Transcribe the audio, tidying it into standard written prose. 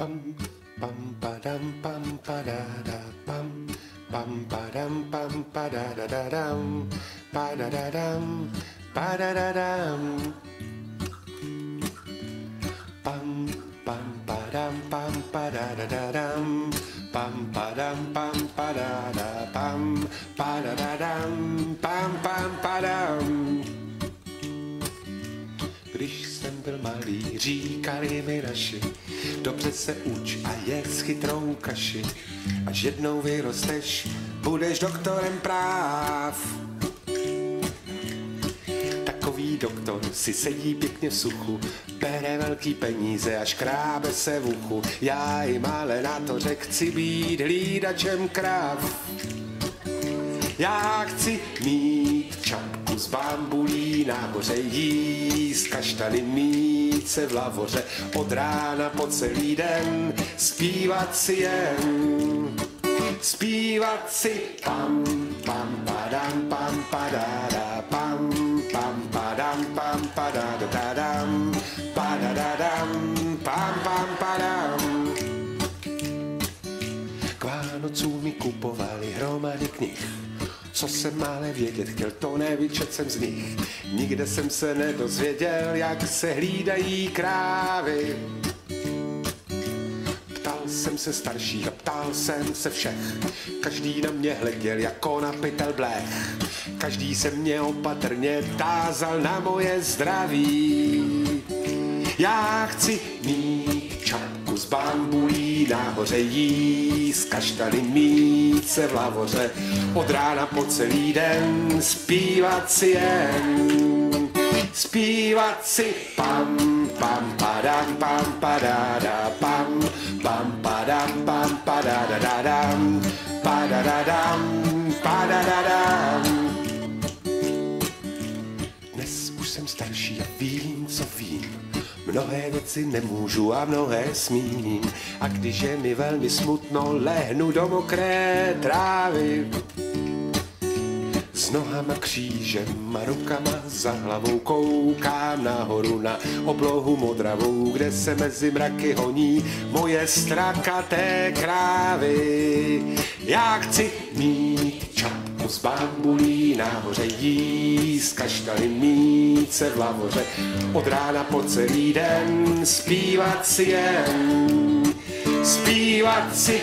pam, pam, padam, pam, padada, pam, pam, padam, pam, padadadam, padadadam, padadadam. Pam, pam, padam, pam, padadadam, pam, padam, pam, padada, pam, padadadam, pam, pam, padam. Když jsem byl malý, říkali mi naši, dobře se uč a jedz chytrou kaši, až jednou vyrosteš, budeš doktorem práv. Takový doktor si sedí pěkně v suchu, bere velký peníze a škrábe se v uchu. Já jim ale na to řek, chci být hlídačem kráv. Já chci mít čapku z bambulí, nahoře jíst kaštany, mít se v lavoře od rána po celý den, zpívat si jen, zpívat si pam, pam, padam, pam, padada, pam, pam, padam, pam, padadadam, padadadam, pam, pam, padam. K Vánocům mi kupovali hromady knih, co jsem ale vědět chtěl, to nevyčet jsem z nich. Nikde jsem se nedozvěděl, jak se hlídají krávy. Ptal jsem se starších a ptal jsem se všech, každý na mě hleděl jako na pytel blech. Každý se mě opatrně tázal na moje zdraví. Já chci mít čapku z bambulí, nahoře jíst kaštany, mít se v lavoře od rána po celý den, zpívat si jen, zpívat si pam, pam, padam, pam, padada, pam, pam, padam, pam, padadadam, padadadam, padadadam. Dnes už jsem starší a vím, co vím. Mnohé věci nemůžu a mnohé smím. A když je mi velmi smutno, lehnu do mokré trávy. S nohama křížem a rukama za hlavou koukám nahoru na oblohu modravou, kde se mezi mraky honí moje strakaté krávy. Já chci mít čapku z bambulí, nahoře jíst kaštany, mít se v lavoře od rána po celý den, zpívat si jen, zpívat si